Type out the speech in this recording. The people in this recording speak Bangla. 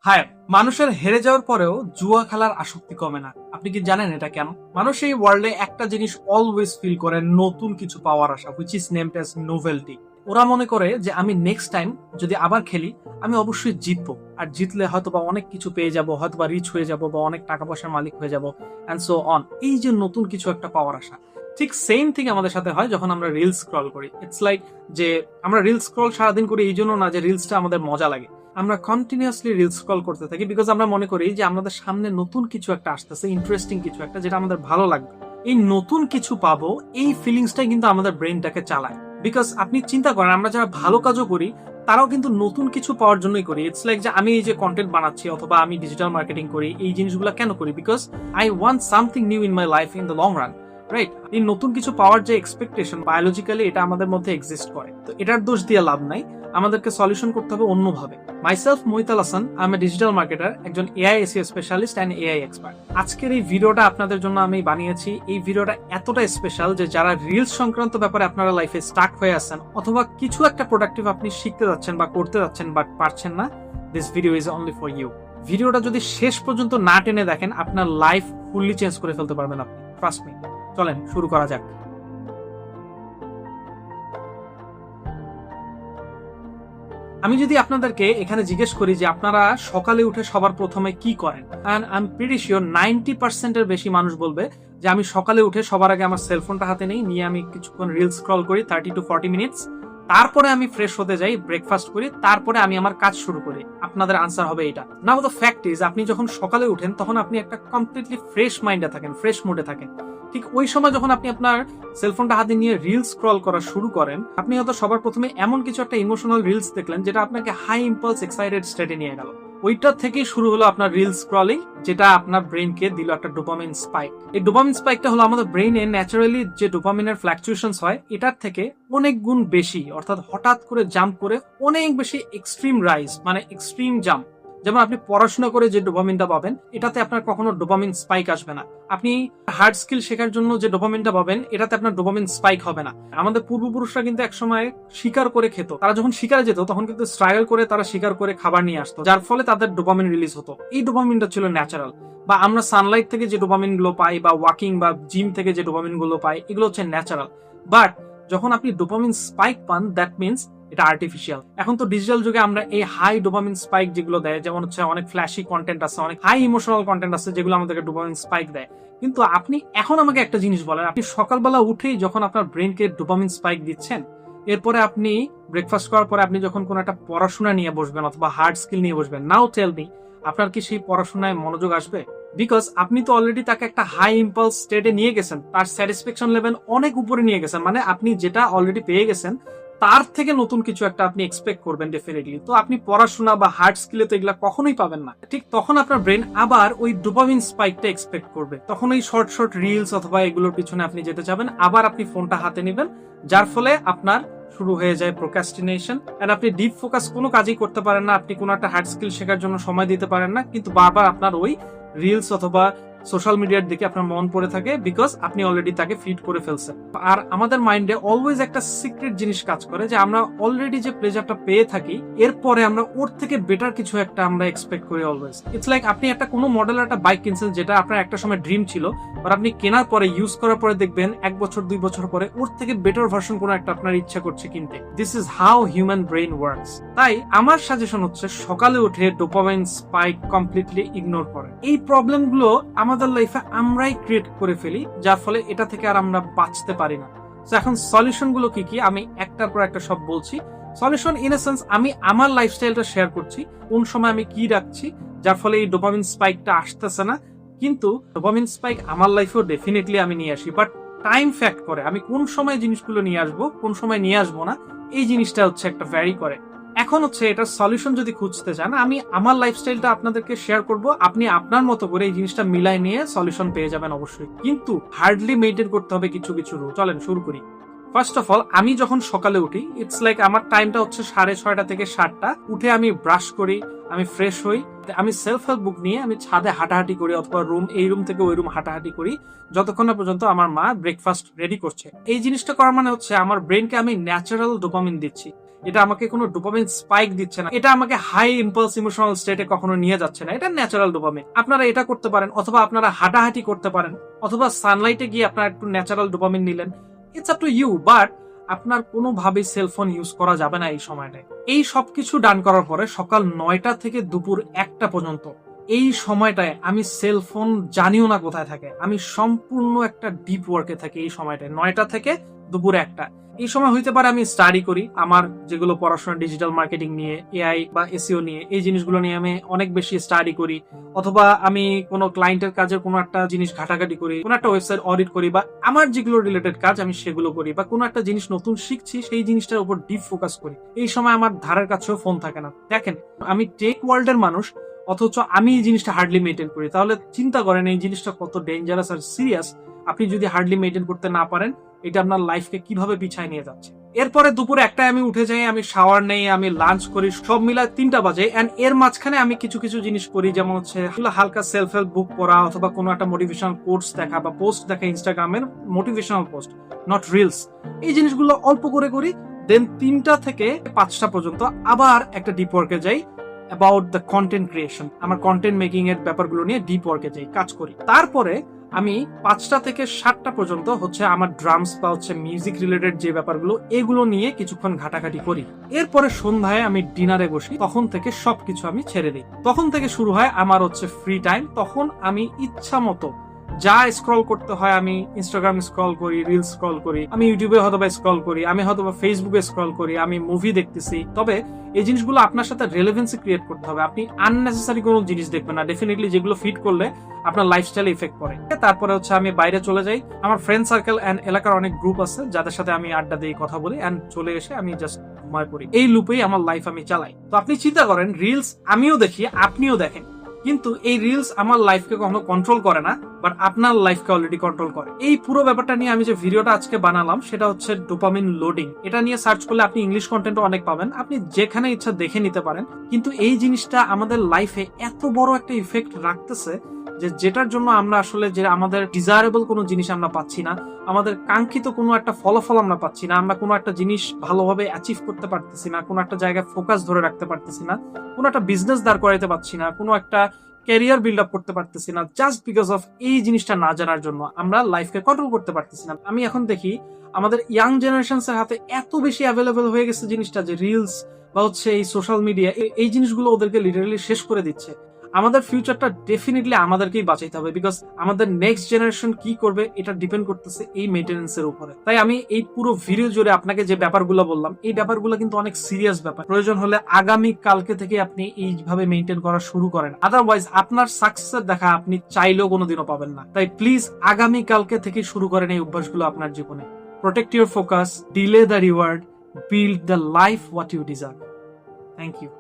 হ্যাঁ, মানুষের হেরে যাওয়ার পরেও জুয়া খেলার আসক্তি কমে না। আপনি কি জানেন এটা কেন? মানুষ এই ওয়ার্ল্ডে একটা জিনিস অলওয়েজ ফিল করে, নতুন কিছু পাওয়ার আশা, হুইচ ইজ নেমড অ্যাজ নোভেলটি। ওরা মনে করে যে আমি নেক্সট টাইম যদি আবার খেলি, আমি অবশ্যই জিতবো। আর জিতলে হয়তোবা অনেক কিছু পেয়ে যাবো, হয়তোবা রিচ হয়ে যাবো বা অনেক টাকা পয়সার মালিক হয়ে যাবো, অ্যান্ড সো অন। এই যে নতুন কিছু একটা পাওয়ার আশা, ঠিক সেম থিং আমাদের সাথে হয় যখন আমরা রিলস স্ক্রল করি। ইটস লাইক যে আমরা রিলস স্ক্রল সারাদিন করি এই জন্য না যে রিলসটা আমাদের মজা লাগে। আমরা কন্টিনিউয়াসলি রিলস স্ক্রল করতে থাকি বিকজ আমরা মনে করি যে আমাদের সামনে নতুন কিছু একটা আসতেছে, ইন্টারেস্টিং কিছু একটা যেটা আমাদের ভালো লাগবে। এই নতুন কিছু পাবো, এই ফিলিংসটাই কিন্তু আমাদের ব্রেনটাকে চালায়। বিকজ আপনি চিন্তা করেন, আমরা যারা ভালো কাজও করি তারাও কিন্তু নতুন কিছু পাওয়ার জন্যই করি। ইটস লাইক যে আমি এই যে কন্টেন্ট বানাচ্ছি অথবা আমি ডিজিটাল মার্কেটিং করি, এই জিনিসগুলো কেন করি? Because I want something new in my life in the long run, right? এই নতুন কিছু পাওয়ার যে এক্সপেকটেশন, বায়োলজিক্যালি এটা আমাদের মধ্যে এক্সিস্ট করে। তো এটার দোষ দিয়ে লাভ নাই, আমাদেরকে সলিউশন করতে হবে অন্যভাবে। Myself Mohit Al Hasan, I am a digital marketer, একজন AI SEO specialist and AI expert. আজকের এই ভিডিওটা আপনাদের জন্য আমি বানিয়েছি। এই ভিডিওটা এতটা স্পেশাল যে যারা রিলস সংক্রান্ত ব্যাপারে আপনারা লাইফে স্টাক হয়ে আছেন অথবা কিছু একটা প্রোডাক্টিভ আপনি শিখতে যাচ্ছেন বা করতে যাচ্ছেন বাট পারছেন না, this video is only for you. ভিডিওটা যদি শেষ পর্যন্ত না টেনে দেখেন, আপনার লাইফ ফুললি চেঞ্জ করে ফেলতে পারবেন আপনি, ট্রাস্ট মি। চলেন শুরু করা যাক। আমি যদি আপনাদেরকে এখানে জিজ্ঞেস করি যে আপনারা সকালে উঠে সবার প্রথমে কি করেন, and I am pretty sure 90% এর বেশি মানুষ বলবে যে আমি সকালে উঠে সবার আগে আমার সেলফোনটা হাতে নিয়ে আমি কিছুক্ষণ রিলস স্ক্রল করি 30 to 40 মিনিটস, তারপরে আমি ফ্রেশ হতে যাই, ব্রেকফাস্ট করি, তারপরে আমি আমার কাজ শুরু করি। আপনাদের আনসার হবে এটা। নাও দ্য ফ্যাক্ট ইজ, আপনি যখন সকালে উঠেন তখন আপনি একটা কমপ্লিটলি ফ্রেশ মাইন্ডে থাকেন, ফ্রেশ মুডে থাকেন। ঠিক ওই সময় যখন আপনি আপনার সেলফোনটা হাতে নিয়ে রিলস স্ক্রল করা শুরু করেন, আপনি হয়তো সবার প্রথমে এমন কিছু একটা ইমোশনাল রিলস দেখলেন যেটা আপনাকে হাই ইম্পালস এক্সাইটেড স্টেটে নিয়ে গেল। ওইটা থেকেই শুরু হলো আপনার রিলস স্ক্রলিং, যেটা আপনার ব্রেনকে দিল একটা ডোপামিন স্পাইক। এই ডোপামিন স্পাইকটা হলো আমাদের ব্রেইনে ন্যাচারালি যে ডোপামিনের ফ্ল্যাকচুয়েশনস হয় এটার থেকে অনেক গুণ বেশি, অর্থাৎ হঠাৎ করে জাম্প করে অনেক বেশি এক্সট্রিম রাইজ, মানে এক্সট্রিম জাম্প। যেমন আপনি পড়াশোনা করে যে ডোপামিনটা পাবেন, এটাতে আপনার কখনো ডোপামিন স্পাইক আসবে না। আপনি হার্ড স্কিল শেখার জন্য যে ডোপামিনটা পাবেন, এটাতে আপনার ডোপামিন স্পাইক হবে না। আমাদের পূর্বপুরুষরা কিন্তু একসময় শিকার করে খেত। তারা যখন শিকারে যেত তখন কিন্তু স্ট্রাগল করে তারা শিকার করে খাবার নিয়ে আসতো, যার ফলে তাদের ডোপামিন রিলিজ হতো। এই ডোপামিনটা ছিল ন্যাচারাল। বা আমরা সানলাইট থেকে যে ডোপামিন গুলো পাই বা ওয়াকিং বা জিম থেকে যে ডোপামিন গুলো পাই, এগুলো হচ্ছে ন্যাচারাল। বাট যখন আপনি ডোপামিন স্পাইক পান, দ্যাট মিনস এটা আর্টিফিশিয়াল। এখন তো ডিজিটাল যুগে আমরা এই হাই ডোপামিন স্পাইক যেগুলো দেয়, যেমন হচ্ছে অনেক ফ্ল্যাশি কন্টেন্ট আছে, অনেক হাই ইমোশনাল কন্টেন্ট আছে যেগুলো আমাদেরকে ডোপামিন স্পাইক দেয়। কিন্তু আপনি এখন আমাকে একটা জিনিস বলেন, আপনি সকালবেলা উঠেই যখন আপনার ব্রেনকে ডোপামিন স্পাইক দিচ্ছেন, এরপরে আপনি ব্রেকফাস্ট করার পরে আপনি যখন কোনো একটা পড়াশোনা নিয়ে বসবেন অথবা হার্ড স্কিল নিয়ে বসবেন, নাও টেল মি, আপনার কি সেই পড়াশোনায় মনোযোগ আসবে? বিকজ আপনি তো অলরেডি তাকে একটা হাই ইম্পালস স্টেটে নিয়ে গেছেন, তার স্যাটিসফ্যাকশন লেভেল অনেক উপরে নিয়ে গেছেন। মানে আপনি যেটা অলরেডি পেয়ে গেছেন তার থেকে নতুন কিছু একটা আপনি এক্সপেক্ট করবেন ডেফিনেটলি। তো আপনি পড়াশোনা বা হার্ড স্কিলে তো এগুলা কখনোই পাবেন না। ঠিক তখন আপনার ব্রেন আবার ওই ডোপামিন স্পাইকটা এক্সপেক্ট করবে, তখন ওই শর্ট শর্ট রিলস অথবা এগুলোর পিছনে আপনি যেতে চাবেন, আবার আপনি ফোনটা হাতে নেবেন, যার ফলে আপনার শুরু হয়ে যায় প্রোক্রাস্টিনেশন। এন্ড আপনি ডিপ ফোকাস কোনো কাজই করতে পারেন না, আপনি কোনো একটা হার্ড স্কিল শেখার জন্য সময় দিতে পারেন না, কিন্তু বারবার আপনার ওই রিলস অথবা সোশ্যাল মিডিয়ার দিকে আপনার মন পড়ে থাকে, বিকজ আপনি অলরেডি তাকে ফিড করে ফেলছেন। আর আমাদের মাইন্ডে অলওয়েজ একটা সিক্রেট জিনিস কাজ করে যে আমরা অলরেডি যে প্লেজারটা পেয়ে থাকি, এরপরে আমরা ওর থেকে বেটার কিছু একটা আমরা এক্সপেক্ট করি অলওয়েজ। ইটস লাইক আপনি একটা কোনো মডেলের একটা বাইক কিনছেন যেটা আপনার একটা সময় ড্রিম ছিল, আর আপনি কেনার পরে ইউজ করার পরে দেখবেন 1 বছর 2 বছর পরে ওর থেকে বেটার ভার্সন কোনো একটা আপনার ইচ্ছা করছে কিনতে। This is how human brain works. তাই আমার সাজেশন হচ্ছে সকালে উঠে ডোপামিন স্পাইক কমপ্লিটলি ইগনোর করেন। এই প্রবলেমগুলো আমাদের লাইফে আমরাই ক্রিয়েট করে ফেলি, যার ফলে এটা থেকে আর আমরা বাঁচতে পারি না। তো এখন সলিউশন গুলো কি কি আমি একটার পর একটা সব বলছি। সলিউশন ইন এ সেন্স আমি আমার লাইফস্টাইলটা শেয়ার করছি, কোন সময় আমি কি রাখছি যার ফলে এই ডোপামিন স্পাইকটা আসতেছে না। কিন্তু ডোপামিন স্পাইক আমার লাইফেও ডেফিনেটলি আমি নিয়ে আসি, বাট টাইম ফ্যাক্ট করে আমি কোন সময় জিনিসগুলো নিয়ে আসবো, কোন সময় নিয়ে আসবো না, এই জিনিসটা হচ্ছে একটা ভ্যারি করে। এখন হচ্ছে এটার সলিউশন যদি খুঁজতে চান, আমি আমার লাইফস্টাইলটা আপনাদেরকে শেয়ার করব, আপনি আপনার মতো করে এই জিনিসটা মিলাই নিয়ে সলিউশন পেয়ে যাবেন অবশ্যই। কিন্তু হার্ডলি মেইনটেইন করতে হবে কিছু কিছু রুল। চলেন শুরু করি। ফার্স্ট অফ অল, আমি যখন সকালে উঠি, ইটস লাইক আমার টাইমটা হচ্ছে 6:30 থেকে 7টা। উঠে আমি ব্রাশ করি, আমি ফ্রেশ হই, আমি সেলফ হেল্প বুক নিয়ে আমি ছাদে হাঁটাহাঁটি করি অথবা এই রুম থেকে ওই রুম হাঁটাহাঁটি করি যতক্ষণ না পর্যন্ত আমার মা ব্রেকফাস্ট রেডি করছে। এই জিনিসটা করার মানে হচ্ছে আমার ব্রেনকে আমি ন্যাচারাল ডোপামিন দিচ্ছি। এটা আমাকে কোনো ডোপামিন স্পাইক দিচ্ছে না, এটা আমাকে হাই ইম্পালস ইমোশনাল স্টেটে কখনো নিয়ে যাচ্ছে না, এটা ন্যাচারাল ডোপামিন। আপনারা এটা করতে পারেন, অথবা আপনারা হাঁটাহাঁটি করতে পারেন, অথবা সানলাইটে গিয়ে আপনারা একটু ন্যাচারাল ডোপামিন নিলেন। It's up to you, but আপনার কোনোভাবেই সেলফোন ইউজ করা যাবে না এই সময়টায়। এই সবকিছু ডান করার পরে সকাল 9টা থেকে দুপুর 1টা পর্যন্ত এই সময়টায় আমি সেলফোন জানিও না কোথায় থাকে, আমি সম্পূর্ণ একটা ডিপ ওয়ার্কে থাকি এই সময়টায় 9টা থেকে দুপুর 1টা। এই সময় হইতে পারে আমি স্টাডি করি আমার যেগুলো পড়াশোনা, ডিজিটাল মার্কেটিং নিয়ে, এআই বা এসইও নিয়ে, এই জিনিসগুলো নিয়ে আমি অনেক বেশি স্টাডি করি, অথবা আমি কোনো ক্লায়েন্টের কাজের কোনো একটা জিনিস ঘাটাঘাটি করি, কোনো একটা ওয়েবসাইট অডিট করি, বা আমার যেগুলো রিলেটেড কাজ আমি সেগুলো করি, বা কোনো একটা জিনিস নতুন শিখছি সেই জিনিসটার উপর ডিপ ফোকাস করি। এই সময় আমার ধারের কাছেও ফোন থাকে না। দেখেন, আমি টেক ওয়ার্ল্ডের মানুষ, অথচ আমি এই জিনিসটা হার্ডলি মেনটেন করি। তাহলে চিন্তা করেন এই জিনিসটা কত ডেঞ্জারাস আর সিরিয়াস। আপনি যদি হার্ডলি মেনটেন করতে না পারেন, এটা আপনার লাইফকে কিভাবে পিছায় নিয়ে যাচ্ছে। এরপরে দুপুরে 1টায় আমি উঠে যাই, আমি শাওয়ার নেই, আমি লাঞ্চ করি, সব মিলায় 3টা বাজে। এন্ড এর মাঝখানে আমি কিছু কিছু জিনিস করি, যেমন হচ্ছে হালকা সেলফ হেল্প বুক পড়া, অথবা কোনো একটা মোটিভেশনাল কোর্স দেখা বা পোস্ট দেখা, ইনস্টাগ্রামের মোটিভেশনাল পোস্ট, নট রিলস। এই জিনিসগুলো অল্প করে করি। দেন 3টা থেকে 5টা পর্যন্ত আবার একটা ডিপ ওয়ার্কে যাই অ্যাবাউট দ্য কন্টেন্ট ক্রিয়েশন, আমার কন্টেন্ট মেকিং এর ব্যাপারগুলো নিয়ে ডিপ ওয়ার্কে যাই, কাজ করি। তারপরে আমি 5টা থেকে 7টা পর্যন্ত হচ্ছে আমার ড্রামস বা হচ্ছে মিউজিক রিলেটেড যে ব্যাপারগুলো, এগুলো নিয়ে কিছুক্ষণ ঘাটাঘাটি করি। এরপরে সন্ধ্যায় আমি ডিনারে বসি, তখন থেকে সবকিছু আমি ছেড়ে দিই। তখন থেকে শুরু হয় আমার হচ্ছে ফ্রি টাইম। তখন আমি ইচ্ছা মতো যা স্ক্রল করতে হয়, আমি ইনস্টাগ্রাম স্ক্রল করি, রিলস স্ক্রল করি, আমি ইউটিউবে হয়তো স্ক্রল করি, আমি হয়তো ফেসবুকে স্ক্রল করি, আমি মুভি দেখতেছি। তবে এই জিনিসগুলো আপনার সাথে রেলেভেন্সি ক্রিয়েট করতে হবে। আপনি আননেসেসারি কোনো জিনিস দেখবেন না, ডেফিনেটলি যেগুলো ফিট করলে আপনার লাইফস্টাইলে ইফেক্ট পড়ে। তারপরে হচ্ছে আমি বাইরে চলে যাই, আমার ফ্রেন্ড সার্কেল এন্ড এলাকার অনেক গ্রুপ আছে যাদের সাথে আমি আড্ডা দিই, কথা বলি, এন্ড চলে এসে আমি জাস্ট ঘুমায় পড়ি। এই লুপেই আমার লাইফ আমি চালাই। তো আপনি চিন্তা করেন, রিলস আমিও দেখি, আপনিও দেখেন, কিন্তু এই রিলস আমার লাইফকে কখনো কন্ট্রোল করে না, বাট আপনার লাইফকে অলরেডি কন্ট্রোল করে। এই পুরো ব্যাপারটা নিয়ে আমি যে ভিডিওটা আজকে বানালাম সেটা হচ্ছে ডোপামিন লোডিং। এটা নিয়ে সার্চ করলে আপনি ইংলিশ কন্টেন্টও অনেক পাবেন, আপনি যেখানে ইচ্ছা দেখে নিতে পারেন। কিন্তু এই জিনিসটা আমাদের লাইফে এত বড় একটা ইফেক্ট রাখতেছে যে যেটার জন্য আমরা আসলে যে আমাদের ডিজায়ারেবল কোনো জিনিস আমরা পাচ্ছি না, আমাদের কাঙ্ক্ষিত কোনো একটা ফলাফল আমরা পাচ্ছি না, আমরা কোনো একটা জিনিস ভালোভাবে অ্যাচিভ করতে পারতেছি না, কোনো একটা জায়গায় ফোকাস ধরে রাখতে পারতেছি না, কোনো একটা বিজনেস দাঁড় করাইতে পারছি না, কোনো একটা ক্যারিয়ার বিল্ড আপ করতে পারতেছি না, জাস্ট বিকজ অফ এই জিনিসটা না জানার জন্য আমরা লাইফকে কন্ট্রোল করতে পারতেছি না। আমি এখন দেখি আমাদের ইয়াং জেনারেশনস এর হাতে এত বেশি অ্যাভেলেবল হয়ে গেছে জিনিসটা, যে রিলস বা হচ্ছে এই সোশ্যাল মিডিয়া, এই জিনিসগুলো ওদেরকে লিটারালি শেষ করে দিচ্ছে। আমাদের ফিউচারটা ডেফিনেটলি আমাদেরকেই বাঁচাইতে হবে, বিকজ আমাদের নেক্সট জেনারেশন কি করবে এটা ডিপেন্ড করতেছে এই মেইনটেনেন্স এর উপরে। তাই আমি এই পুরো ভিডিও জুড়ে আপনাকে যে ব্যাপারগুলো বললাম, এই ব্যাপারগুলো কিন্তু অনেক সিরিয়াস ব্যাপার। প্রয়োজন হলে আগামী কালকে থেকে আপনি এইভাবে মেইনটেইন করা শুরু করেন, আদারওয়াইজ আপনার সাকসেস দেখা আপনি চাইলেও কোনোদিনও পাবেন না। তাই প্লিজ আগামী কালকে থেকে শুরু করেন এই অভ্যাসগুলো আপনার জীবনে। Protect your focus, delay the reward, build the life what you deserve. Thank you.